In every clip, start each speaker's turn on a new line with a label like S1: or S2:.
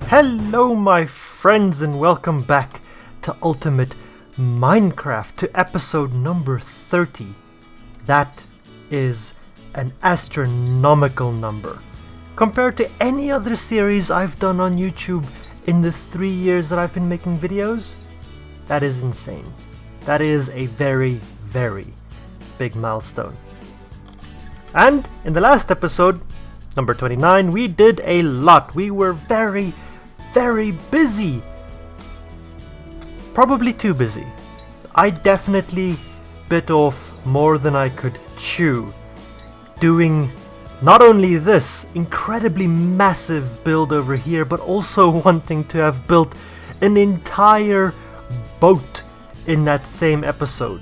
S1: Hello my friends and welcome back to Ultimate Minecraft, to episode number 30. That is an astronomical number. Compared to any other series I've done on YouTube in the 3 years that I've been making videos, that is insane. That is a very, very big milestone. And in the last episode, number 29, we did a lot. We were very, very busy. Probably too busy. I definitely bit off more than I could chew, doing not only this incredibly massive build over here, but also wanting to have built an entire boat in that same episode.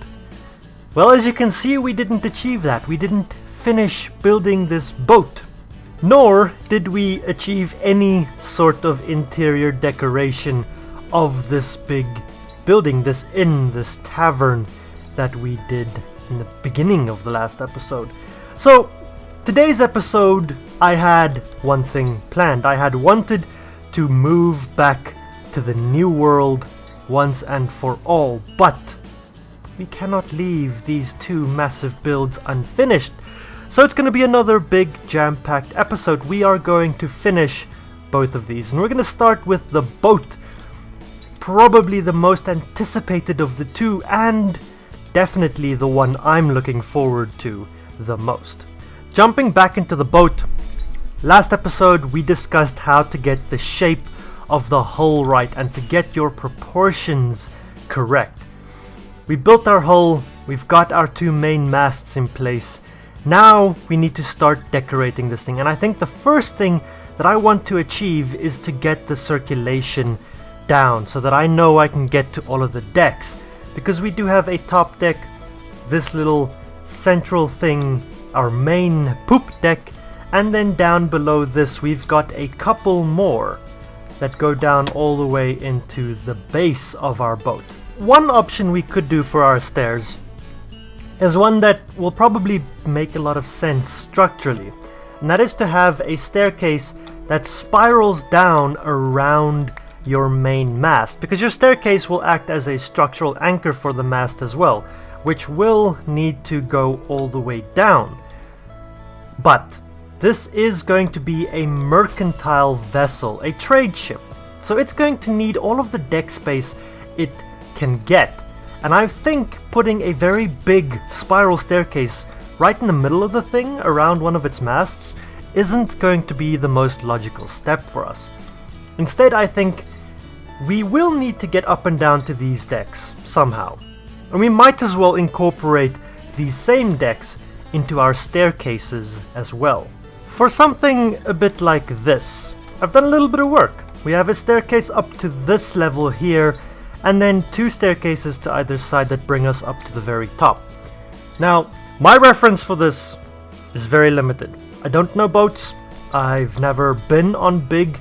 S1: Well, as you can see, we didn't achieve that. We didn't finish building this boat. Nor did we achieve any sort of interior decoration of this big building, this tavern that we did in the beginning of the last episode. So, today's episode, I had one thing planned. I had wanted to move back to the new world once and for all, but we cannot leave these two massive builds unfinished. So it's going to be another big jam-packed episode. We are going to finish both of these, and we're going to start with the boat. Probably the most anticipated of the two, and definitely the one I'm looking forward to the most. Jumping back into the boat, last episode we discussed how to get the shape of the hull right and to get your proportions correct. We built our hull, we've got our two main masts in place. Now we need to start decorating this thing, and I think the first thing that I want to achieve is to get the circulation down so that I know I can get to all of the decks, because we do have a top deck, this little central thing, our main poop deck, and then down below this we've got a couple more that go down all the way into the base of our boat. One option we could do for our stairs is one that will probably make a lot of sense structurally, and that is to have a staircase that spirals down around your main mast, because your staircase will act as a structural anchor for the mast as well, which will need to go all the way down. But this is going to be a mercantile vessel, a trade ship, so it's going to need all of the deck space it can get. And I think putting a very big spiral staircase right in the middle of the thing around one of its masts isn't going to be the most logical step for us. Instead, I think we will need to get up and down to these decks somehow. And we might as well incorporate these same decks into our staircases as well. For something a bit like this, I've done a little bit of work. We have a staircase up to this level here, and then two staircases to either side that bring us up to the very top. Now, my reference for this is very limited. I don't know boats. I've never been on big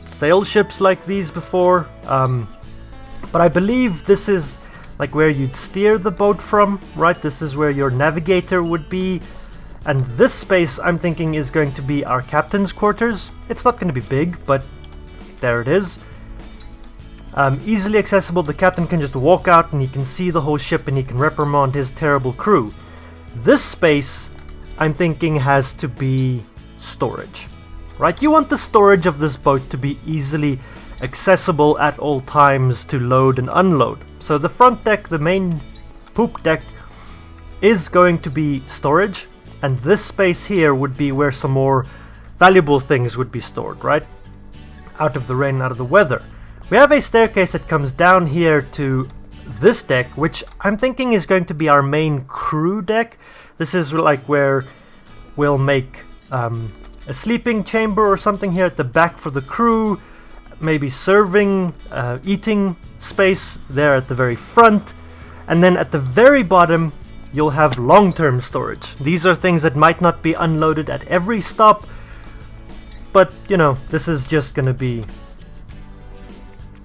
S1: sail ships like these before, but I believe this is like where you'd steer the boat from, right? This is where your navigator would be, and this space I'm thinking is going to be our captain's quarters. It's not going to be big, but there it is. Easily accessible. The captain can just walk out and he can see the whole ship and he can reprimand his terrible crew. This space, I'm thinking, has to be storage, right? You want the storage of this boat to be easily accessible at all times to load and unload. So the front deck, the main poop deck, is going to be storage, and this space here would be where some more valuable things would be stored, right? Out of the rain, out of the weather. We have a staircase that comes down here to this deck, which I'm thinking is going to be our main crew deck. This is like where we'll make a sleeping chamber or something here at the back for the crew, maybe serving, eating space there at the very front, and then at the very bottom you'll have long-term storage. These are things that might not be unloaded at every stop, but you know, this is just gonna be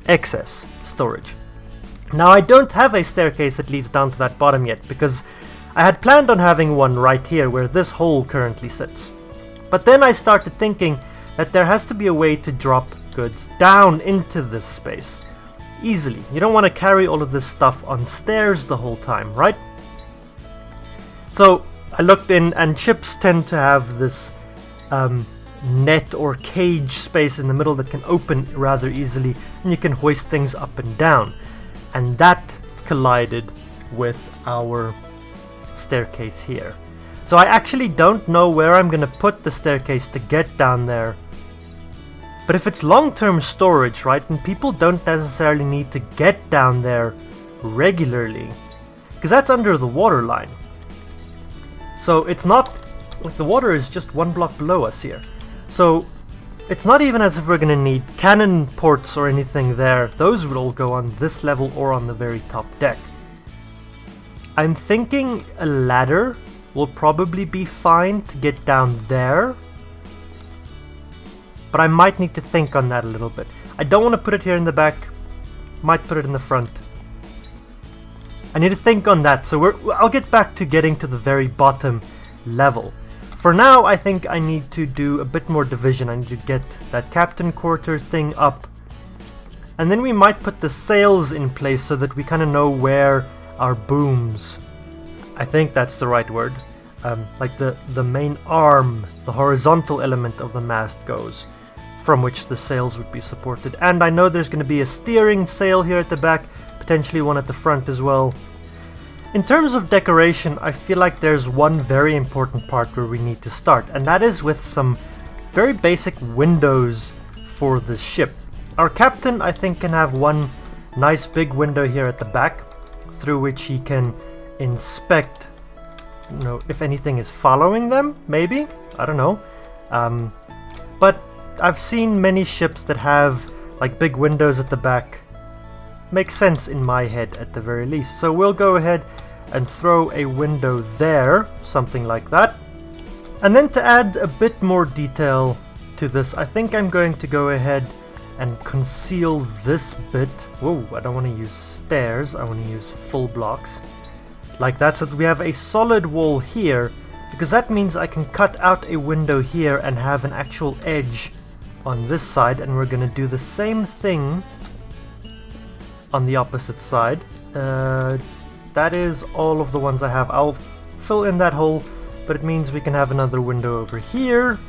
S1: excess storage. Now, I don't have a staircase that leads down to that bottom yet, because I had planned on having one right here where this hole currently sits. But then I started thinking that there has to be a way to drop goods down into this space. Easily. You don't want to carry all of this stuff on stairs the whole time, right? So I looked in, and ships tend to have this net or cage space in the middle that can open rather easily, and you can hoist things up and down. And that collided with our staircase here. So I actually don't know where I'm gonna put the staircase to get down there. But if it's long-term storage, right, and people don't necessarily need to get down there regularly, because that's under the water line. So it's not like the water is just 1 block below us here. So it's not even as if we're gonna need cannon ports or anything there. Those would all go on this level or on the very top deck. I'm thinking a ladder will probably be fine to get down there. But I might need to think on that a little bit. I don't want to put it here in the back. Might put it in the front. I need to think on that. So I'll get back to getting to the very bottom level. For now, I think I need to do a bit more division. I need to get that captain quarter thing up. And then we might put the sails in place so that we kind of know where our booms, I think that's the right word, like the main arm, the horizontal element of the mast goes, from which the sails would be supported. And I know there's going to be a steering sail here at the back, potentially one at the front as well. In terms of decoration, I feel like there's one very important part where we need to start, and that is with some very basic windows for the ship. Our captain, I think, can have one nice big window here at the back, through which he can inspect, you know, if anything is following them, maybe? I don't know. But I've seen many ships that have like big windows at the back. Makes sense in my head at the very least. So we'll go ahead and throw a window there, something like that. And then to add a bit more detail to this, I think I'm going to go ahead and conceal this bit. Whoa, I don't want to use stairs, I want to use full blocks. Like that, so that we have a solid wall here, because that means I can cut out a window here and have an actual edge on this side, and we're going to do the same thing on the opposite side. That is all of the ones I have. I'll fill in that hole, but it means we can have another window over here.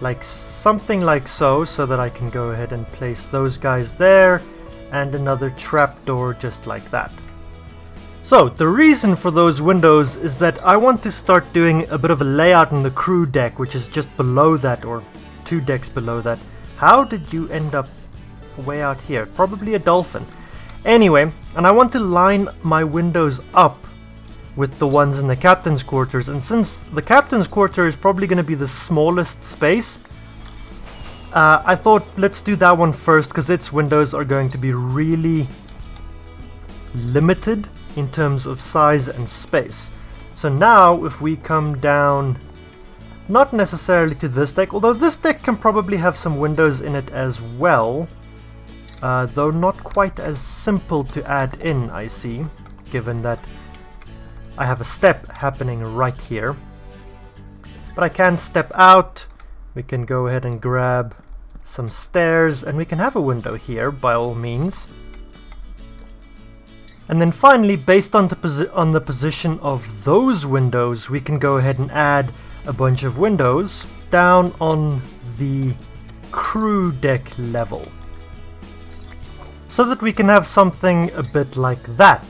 S1: Like something like so that I can go ahead and place those guys there, and another trapdoor just like that. So the reason for those windows is that I want to start doing a bit of a layout in the crew deck, which is just below that, or 2 decks below that. How did you end up way out here? Probably a dolphin. Anyway, and I want to line my windows up with the ones in the captain's quarters, and since the captain's quarter is probably going to be the smallest space, I thought let's do that one first, because its windows are going to be really limited in terms of size and space. So now if we come down, not necessarily to this deck, although this deck can probably have some windows in it as well, though not quite as simple to add in, I see, given that I have a step happening right here. But I can step out, we can go ahead and grab some stairs, and we can have a window here by all means. And then finally, based on the position of those windows, we can go ahead and add a bunch of windows down on the crew deck level, so that we can have something a bit like that.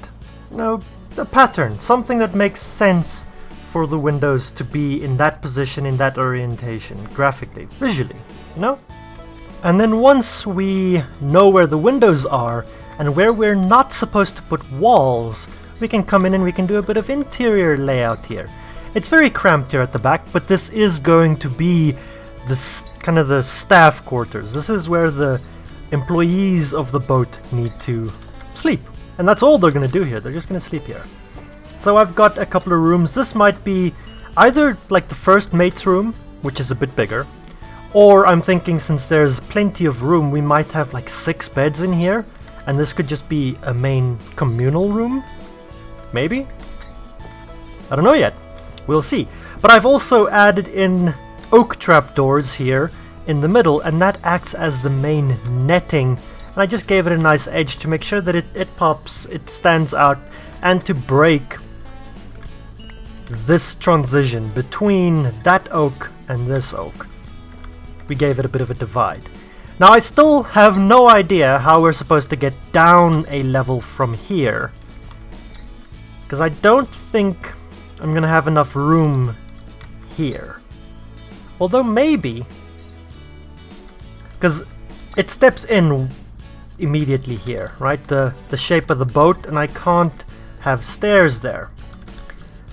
S1: You know, a pattern, something that makes sense for the windows to be in that position, in that orientation, graphically, visually, you know? And then once we know where the windows are, and where we're not supposed to put walls, we can come in and we can do a bit of interior layout here. It's very cramped here at the back, but this is going to be the kind of the staff quarters. This is where the employees of the boat need to sleep. And that's all they're going to do here. They're just going to sleep here. So I've got a couple of rooms. This might be either like the first mate's room, which is a bit bigger, or I'm thinking since there's plenty of room, we might have like 6 beds in here, and this could just be a main communal room? Maybe? I don't know yet. We'll see. But I've also added in oak trapdoors here in the middle, and that acts as the main netting. And I just gave it a nice edge to make sure that it pops, it stands out, and to break this transition between that oak and this oak. We gave it a bit of a divide. Now I still have no idea how we're supposed to get down a level from here, because I don't think I'm gonna have enough room here. Although maybe, because it steps in immediately here, right? The shape of the boat, and I can't have stairs there.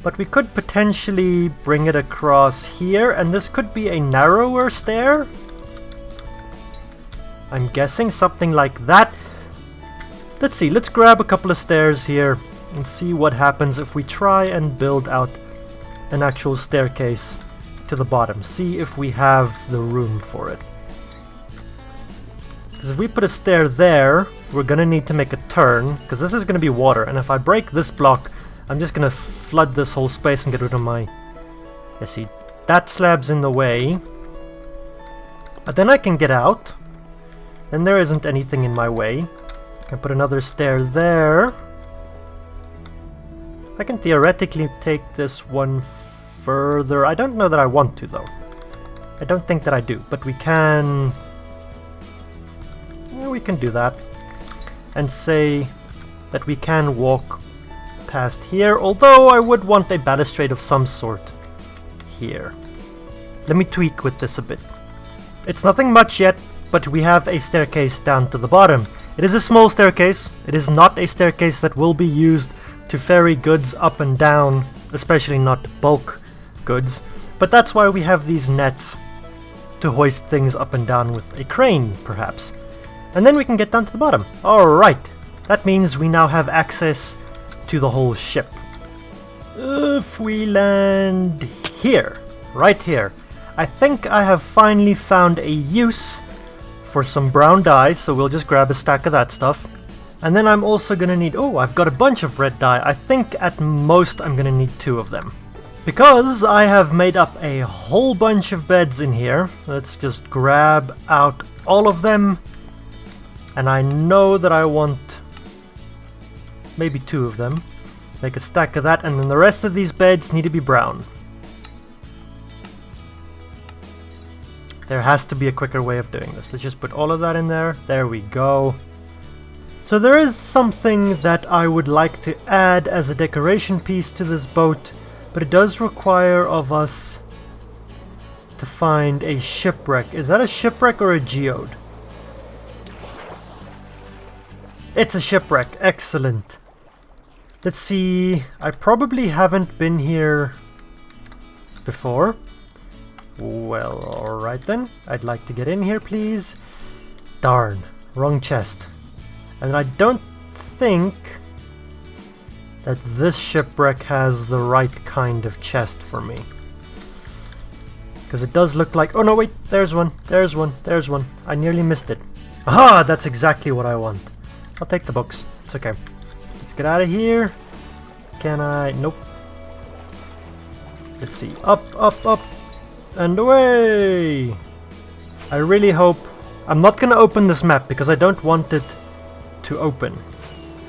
S1: But we could potentially bring it across here, and this could be a narrower stair. I'm guessing something like that. Let's see, let's grab a couple of stairs here and see what happens if we try and build out an actual staircase to the bottom. See if we have the room for it. Because if we put a stair there, we're going to need to make a turn, because this is going to be water, and if I break this block, I'm just going to flood this whole space and get rid of my... Yeah, see, that slab's in the way. But then I can get out. Then there isn't anything in my way. I can put another stair there. I can theoretically take this one further. I don't know that I want to, though. I don't think that I do, but we can... Yeah, we can do that. And say that we can walk past here, although I would want a balustrade of some sort here. Let me tweak with this a bit. It's nothing much yet, but we have a staircase down to the bottom. It is a small staircase. It is not a staircase that will be used to ferry goods up and down, especially not bulk goods, but that's why we have these nets to hoist things up and down with a crane, perhaps. And then we can get down to the bottom. Alright, that means we now have access to the whole ship. If we land here, right here, I think I have finally found a use for some brown dye, so we'll just grab a stack of that stuff. And then I'm also gonna need... Oh, I've got a bunch of red dye. I think at most I'm gonna need 2 of them. Because I have made up a whole bunch of beds in here, let's just grab out all of them. And I know that I want maybe 2 of them. Make a stack of that, and then the rest of these beds need to be brown. There has to be a quicker way of doing this. Let's just put all of that in there. There we go. So there is something that I would like to add as a decoration piece to this boat, but it does require of us to find a shipwreck. Is that a shipwreck or a geode? It's a shipwreck. Excellent. Let's see. I probably haven't been here before. Well, alright then. I'd like to get in here, please. Darn. Wrong chest. And I don't think that this shipwreck has the right kind of chest for me. Because it does look like... Oh no, wait. There's one. There's one. There's one. I nearly missed it. Aha! That's exactly what I want. I'll take the books. It's okay. Let's get out of here. Can I... Nope. Let's see. Up, up, up. And away! I really hope... I'm not going to open this map because I don't want it to open.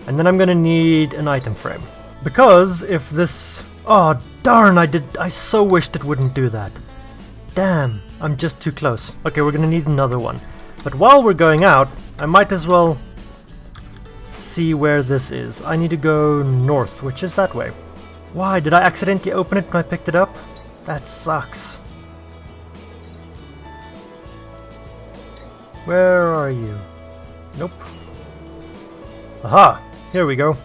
S1: And then I'm going to need an item frame. Because if this... Oh, darn! I so wished it wouldn't do that. Damn, I'm just too close. Okay, we're going to need another one. But while we're going out, I might as well see where this is. I need to go north, which is that way. Why? Did I accidentally open it when I picked it up? That sucks. Where are you? Nope. Aha! Here we go.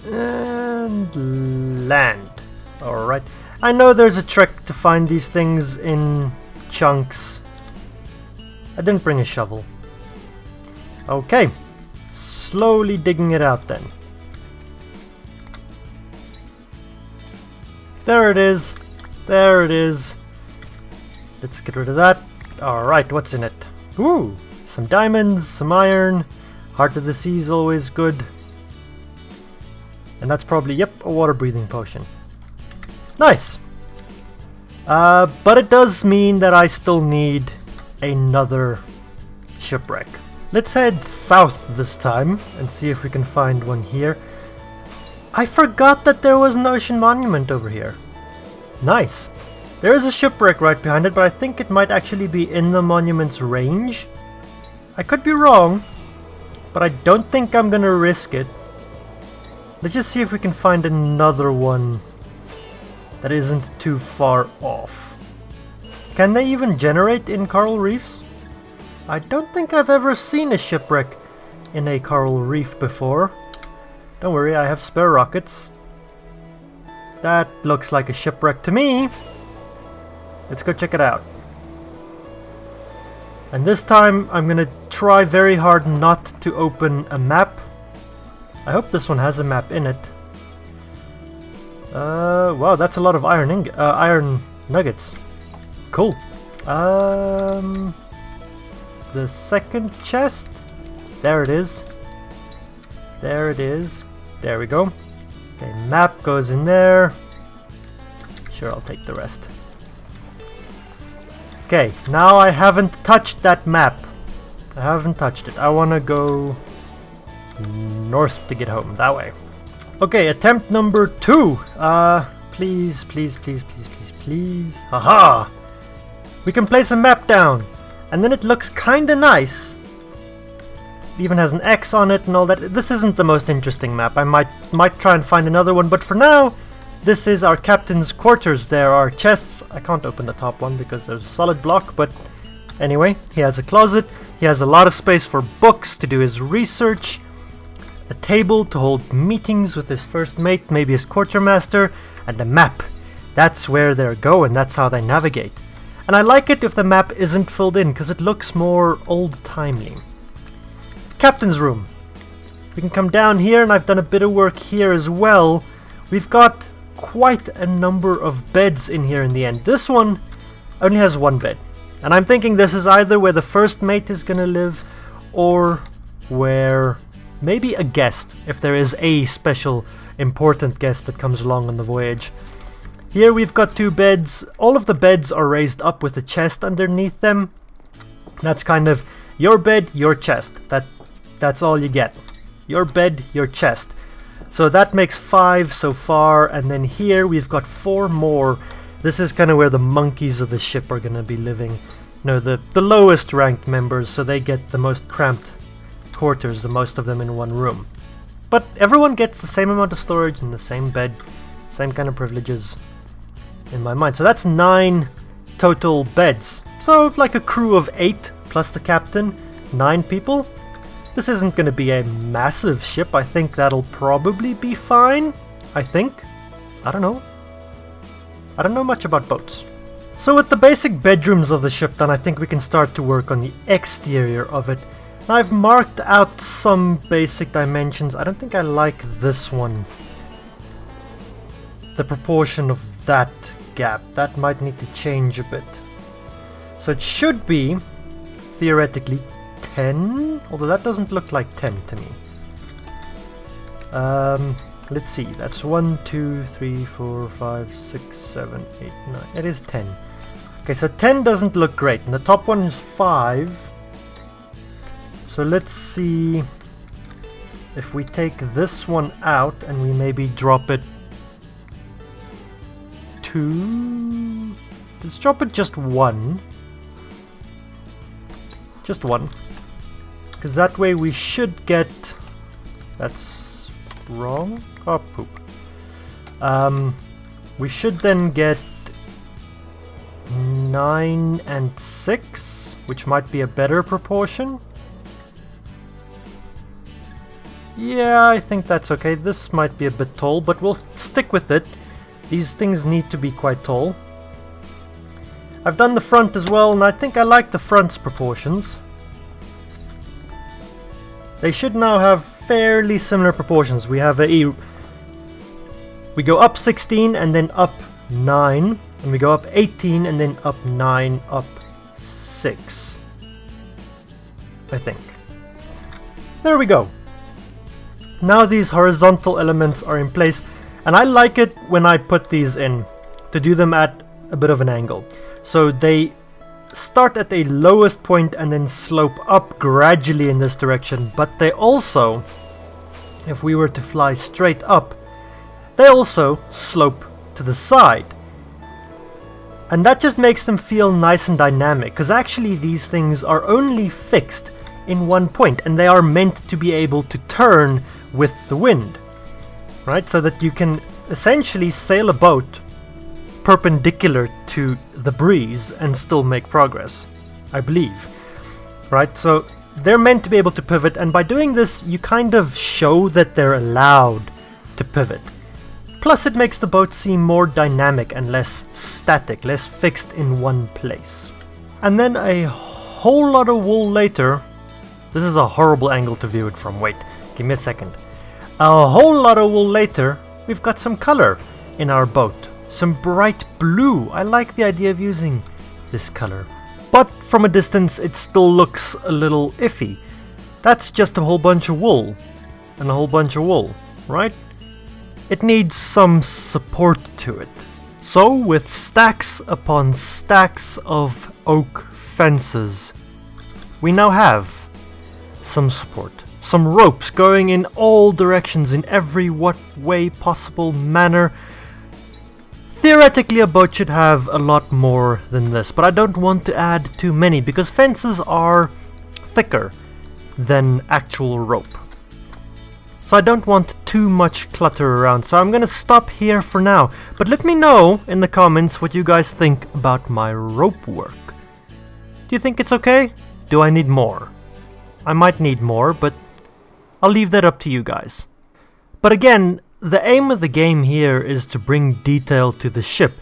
S1: And land. Alright. I know there's a trick to find these things in chunks. I didn't bring a shovel. Okay. Slowly digging it out then. There it is. There it is. Let's get rid of that. Alright, what's in it? Ooh, some diamonds, some iron. Heart of the Sea is always good. And that's probably, yep, a water breathing potion. Nice! But it does mean that I still need another shipwreck. Let's head south this time and see if we can find one here. I forgot that there was an ocean monument over here. Nice. There is a shipwreck right behind it, but I think it might actually be in the monument's range. I could be wrong, but I don't think I'm gonna risk it. Let's just see if we can find another one that isn't too far off. Can they even generate in coral reefs? I don't think I've ever seen a shipwreck in a coral reef before. Don't worry, I have spare rockets. That looks like a shipwreck to me. Let's go check it out. And this time I'm gonna try very hard not to open a map. I hope this one has a map in it. Wow, that's a lot of iron nuggets. Cool. The second chest. There it is. There it is. There we go. Okay, map goes in there. Sure, I'll take the rest. Okay, now I haven't touched that map. I haven't touched it. I want to go north to get home, that way. Okay, attempt number 2. Please, please, please, please, please, please. Haha! We can place a map down, and then it looks kinda nice. It even has an X on it and all that. This isn't the most interesting map. I might try and find another one, but for now, this is our captain's quarters. There are chests. I can't open the top one because there's a solid block, but anyway, he has a closet. He has a lot of space for books to do his research, a table to hold meetings with his first mate, maybe his quartermaster, and a map. That's where they're going. That's how they navigate. And I like it if the map isn't filled in because it looks more old-timely. Captain's room. We can come down here, and I've done a bit of work here as well. We've got quite a number of beds in here in the end. This one only has one bed, and I'm thinking this is either where the first mate is gonna live or where maybe a guest, if there is a special important guest that comes along on the voyage. Here we've got 2 beds. All of the beds are raised up with a chest underneath them. That's kind of your bed, your chest. That's all you get. Your bed, your chest. So that makes 5 so far, and then here we've got 4 more. This is kind of where the monkeys of the ship are going to be living. No, the lowest ranked members, so they get the most cramped quarters, the most of them in one room. But everyone gets the same amount of storage and the same bed, same kind of privileges in my mind. So that's 9 total beds. So like a crew of 8 plus the captain, 9 people. This isn't going to be a massive ship. I think that'll probably be fine. I think. I don't know. I don't know much about boats. So with the basic bedrooms of the ship done, I think we can start to work on the exterior of it. Now I've marked out some basic dimensions. I don't think I like this one. The proportion of that gap. That might need to change a bit. So it should be, theoretically, 10, although that doesn't look like 10 to me. Let's see, that's 1, 2, 3, 4, 5, 6, 7, 8, 9. It is 10. Okay, so 10 doesn't look great, and the top one is 5. So let's see if we take this one out and we maybe drop it to... Let's drop it just 1. Just 1. Because that way we should get... That's wrong. Oh, poop. We should then get 9 and 6, which might be a better proportion. Yeah, I think that's okay. This might be a bit tall, but we'll stick with it. These things need to be quite tall. I've done the front as well, and I think I like the front's proportions. They should now have fairly similar proportions. We have we go up 16 and then up 9, and we go up 18 and then up 9, up 6. I think. There we go. Now these horizontal elements are in place, and I like it when I put these in, to do them at a bit of an angle. So they start at the lowest point and then slope up gradually in this direction, but they also, if we were to fly straight up, they also slope to the side. And that just makes them feel nice and dynamic, because actually these things are only fixed in one point, and they are meant to be able to turn with the wind, right? So that you can essentially sail a boat perpendicular to the breeze and still make progress, I believe, right? So they're meant to be able to pivot, and by doing this you kind of show that they're allowed to pivot. Plus it makes the boat seem more dynamic and less static, less fixed in one place. And then a whole lot of wool later, this is a horrible angle to view it from, wait, give me a second. A whole lot of wool later, we've got some color in our boat. Some bright blue. I like the idea of using this color. But from a distance it still looks a little iffy. That's just a whole bunch of wool. And a whole bunch of wool, right? It needs some support to it. So with stacks upon stacks of oak fences, we now have some support. Some ropes going in all directions in every what way possible manner. Theoretically a boat should have a lot more than this, but I don't want to add too many because fences are thicker than actual rope. So I don't want too much clutter around, so I'm gonna stop here for now. But let me know in the comments what you guys think about my rope work. Do you think it's okay? Do I need more? I might need more, but I'll leave that up to you guys. But again, the aim of the game here is to bring detail to the ship,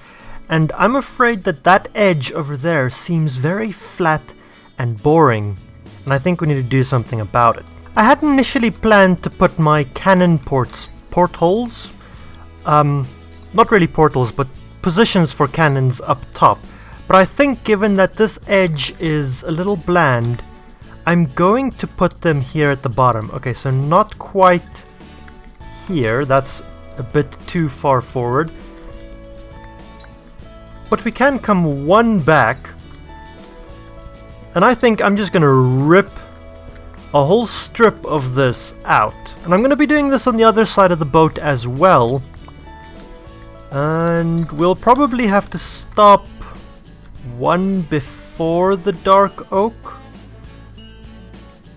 S1: and I'm afraid that that edge over there seems very flat and boring, and I think we need to do something about it. I had initially planned to put my cannon portholes, not really portals, but positions for cannons up top, but I think given that this edge is a little bland, I'm going to put them here at the bottom. Okay, so not quite here, that's a bit too far forward, but we can come one back, and I think I'm just gonna rip a whole strip of this out, and I'm gonna be doing this on the other side of the boat as well, and we'll probably have to stop one before the dark oak.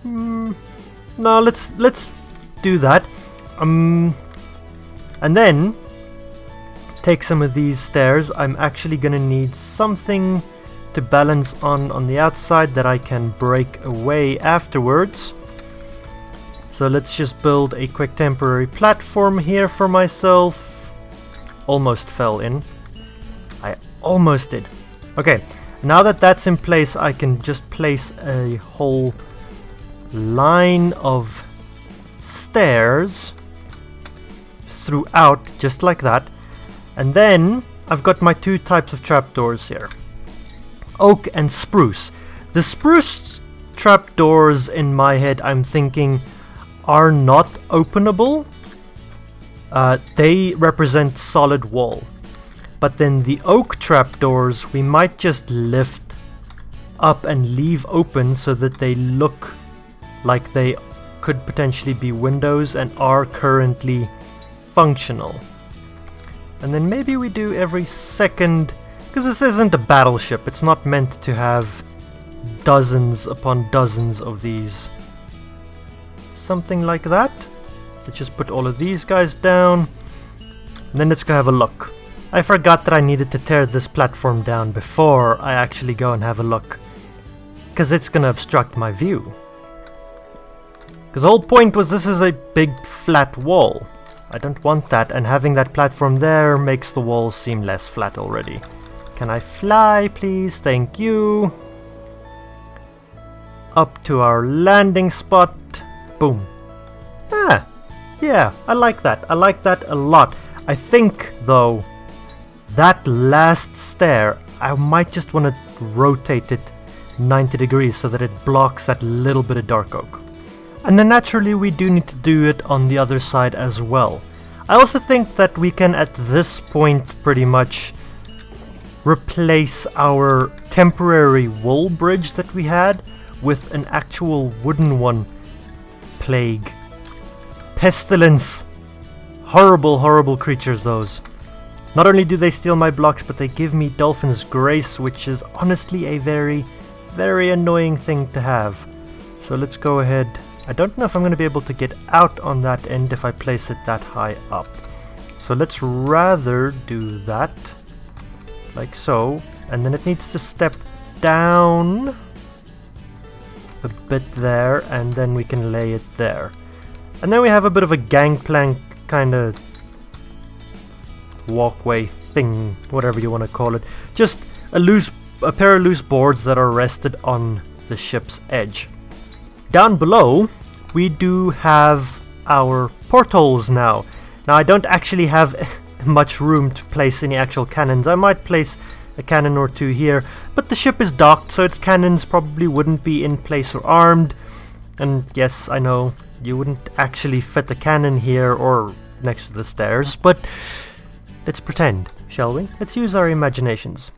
S1: No, let's do that. And then take some of these stairs. I'm actually gonna need something to balance on the outside that I can break away afterwards. So let's just build a quick temporary platform here for myself. Almost fell in. I almost did. Okay, now that that's in place, I can just place a whole line of stairs throughout, just like that. And then I've got my two types of trapdoors here, oak and spruce. The spruce trapdoors in my head, I'm thinking, are not openable. They represent solid wall. But then the oak trapdoors we might just lift up and leave open so that they look like they could potentially be windows and are currently functional. And then maybe we do every second, because this isn't a battleship, it's not meant to have dozens upon dozens of these. Something like that. Let's just put all of these guys down, and then let's go have a look. I forgot that I needed to tear this platform down before I actually go and have a look, because it's gonna obstruct my view. Because the whole point was this is a big flat wall. I don't want that, and having that platform there makes the walls seem less flat already. Can I fly, please? Thank you. Up to our landing spot. Boom. Ah, yeah, I like that. I like that a lot. I think, though, that last stair, I might just want to rotate it 90 degrees so that it blocks that little bit of dark oak. And then naturally we do need to do it on the other side as well. I also think that we can at this point pretty much replace our temporary wool bridge that we had with an actual wooden one. Plague. Pestilence. Horrible, horrible creatures, those. Not only do they steal my blocks, but they give me Dolphin's Grace, which is honestly a very, very annoying thing to have. So let's go ahead. I don't know if I'm going to be able to get out on that end if I place it that high up. So let's rather do that. Like so. And then it needs to step down a bit there, and then we can lay it there. And then we have a bit of a gangplank kind of walkway thing, whatever you want to call it. Just a pair of loose boards that are rested on the ship's edge. Down below, we do have our portholes now. Now, I don't actually have much room to place any actual cannons. I might place a cannon or two here, but the ship is docked, so its cannons probably wouldn't be in place or armed. And yes, I know you wouldn't actually fit a cannon here or next to the stairs, but let's pretend, shall we? Let's use our imaginations.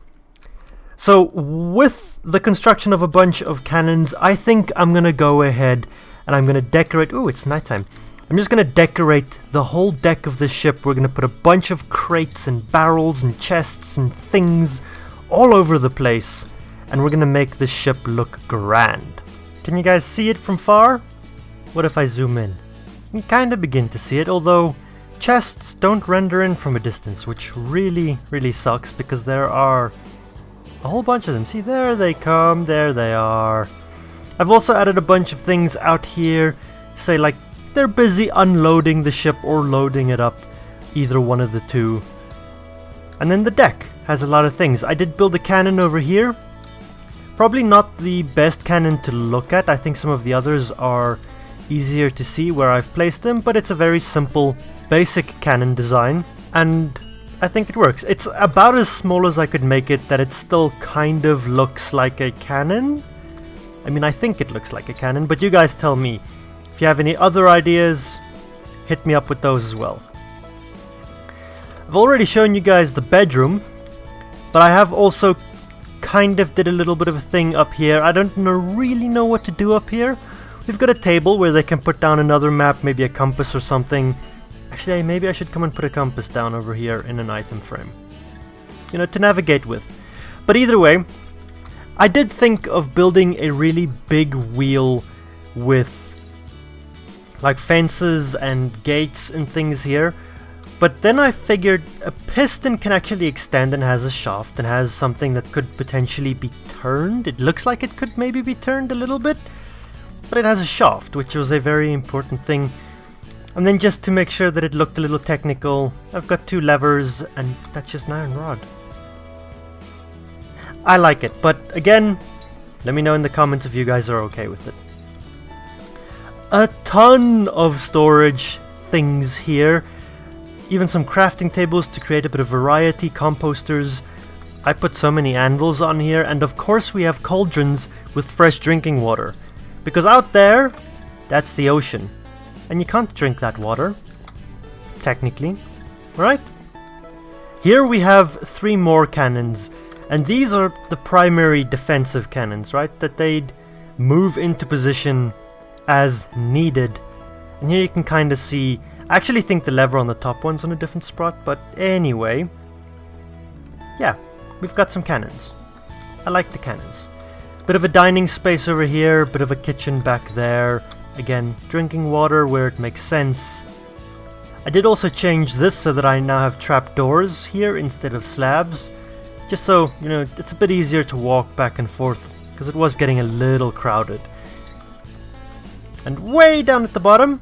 S1: So, with the construction of a bunch of cannons, I think I'm gonna go ahead and I'm gonna decorate... Ooh, it's nighttime. I'm just gonna decorate the whole deck of the ship. We're gonna put a bunch of crates and barrels and chests and things all over the place, and we're gonna make the ship look grand. Can you guys see it from far? What if I zoom in? You can kinda begin to see it, although chests don't render in from a distance, which really, really sucks, because there are a whole bunch of them. See, there they come, there they are. I've also added a bunch of things out here, say like they're busy unloading the ship or loading it up, either one of the two. And then the deck has a lot of things. I did build a cannon over here. Probably not the best cannon to look at. I think some of the others are easier to see where I've placed them, but it's a very simple, basic cannon design, and I think it works. It's about as small as I could make it, that it still kind of looks like a cannon. I mean, I think it looks like a cannon, but you guys tell me. If you have any other ideas, hit me up with those as well. I've already shown you guys the bedroom, but I have also kind of did a little bit of a thing up here. I don't really know what to do up here. We've got a table where they can put down another map, maybe a compass or something. Actually, maybe I should come and put a compass down over here in an item frame, you know, to navigate with. But either way, I did think of building a really big wheel with like fences and gates and things here, but then I figured a piston can actually extend and has a shaft and has something that could potentially be turned. It looks like it could maybe be turned a little bit, but it has a shaft, which was a very important thing. And then just to make sure that it looked a little technical, I've got two levers, and that's just an iron rod. I like it, but again, let me know in the comments if you guys are okay with it. A ton of storage things here. Even some crafting tables to create a bit of variety, composters. I put so many anvils on here, and of course we have cauldrons with fresh drinking water. Because out there, that's the ocean. And you can't drink that water, technically, right? Here we have 3 more cannons, and these are the primary defensive cannons, right? That they'd move into position as needed. And here you can kind of see, I actually think the lever on the top one's on a different spot, but anyway, yeah, we've got some cannons. I like the cannons. Bit of a dining space over here, bit of a kitchen back there. Again, drinking water where it makes sense. I did also change this so that I now have trapdoors here instead of slabs. Just so, you know, it's a bit easier to walk back and forth, because it was getting a little crowded. And way down at the bottom,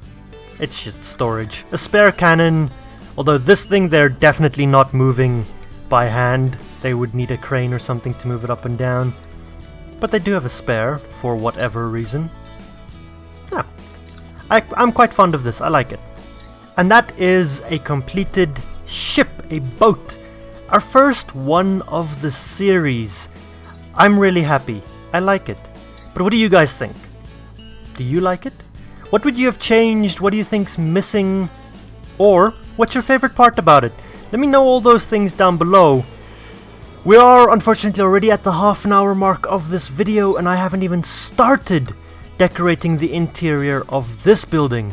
S1: it's just storage. A spare cannon, although this thing they're definitely not moving by hand. They would need a crane or something to move it up and down. But they do have a spare, for whatever reason. Yeah, I'm quite fond of this, I like it. And that is a completed ship, a boat. Our first one of the series. I'm really happy, I like it. But what do you guys think? Do you like it? What would you have changed? What do you think's missing? Or, what's your favorite part about it? Let me know all those things down below. We are unfortunately already at the half an hour mark of this video, and I haven't even started decorating the interior of this building.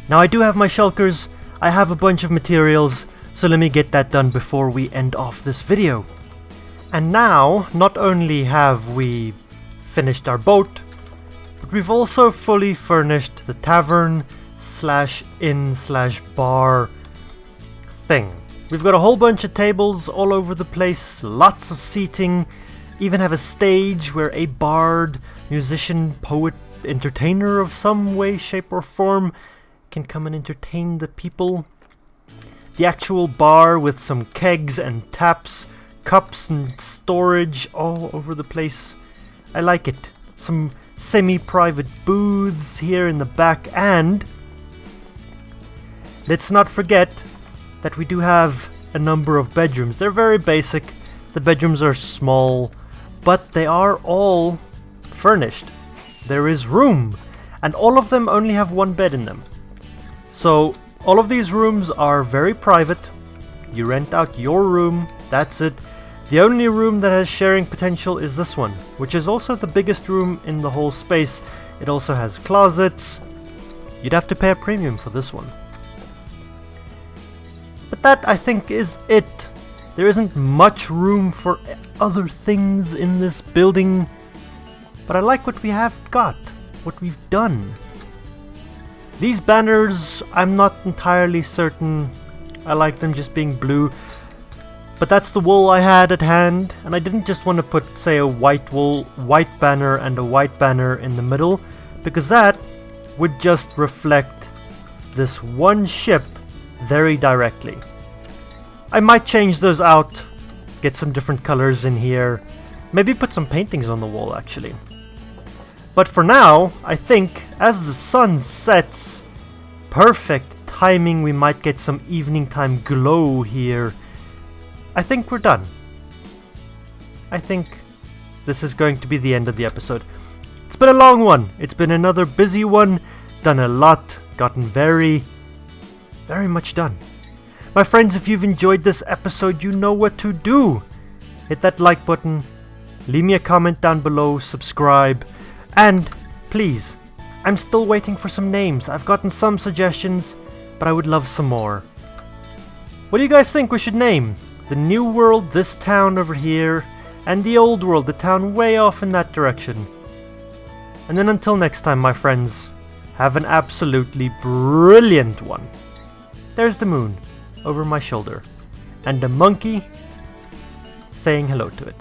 S1: Now I do have my shulkers, I have a bunch of materials, so let me get that done before we end off this video. And now, not only have we finished our boat, but we've also fully furnished the tavern slash inn slash bar thing. We've got a whole bunch of tables all over the place, lots of seating, even have a stage where a bard, musician, poet, entertainer of some way, shape or form can come and entertain the people. The actual bar with some kegs and taps, cups and storage all over the place. I like it. Some semi-private booths here in the back, and let's not forget that we do have a number of bedrooms. They're very basic. The bedrooms are small, but they are all furnished. There is room, and all of them only have one bed in them. So all of these rooms are very private. You rent out your room, that's it. The only room that has sharing potential is this one, which is also the biggest room in the whole space. It also has closets. You'd have to pay a premium for this one. But that, I think, is it. There isn't much room for other things in this building, but I like what we have got, what we've done. These banners, I'm not entirely certain. I like them just being blue, but that's the wool I had at hand, and I didn't just want to put, say, a white banner and a white banner in the middle, because that would just reflect this one ship very directly. I might change those out, get some different colors in here, maybe put some paintings on the wall actually. But for now, I think as the sun sets, perfect timing, we might get some evening time glow here. I think we're done. I think this is going to be the end of the episode. It's been a long one. It's been another busy one. Done a lot. Gotten very much done. My friends, if you've enjoyed this episode, you know what to do. Hit that like button. Leave me a comment down below. Subscribe. And please, I'm still waiting for some names. I've gotten some suggestions, but I would love some more. What do you guys think we should name? The new world, this town over here, and the old world, the town way off in that direction. And then until next time, my friends, have an absolutely brilliant one. There's the moon over my shoulder, and a monkey saying hello to it.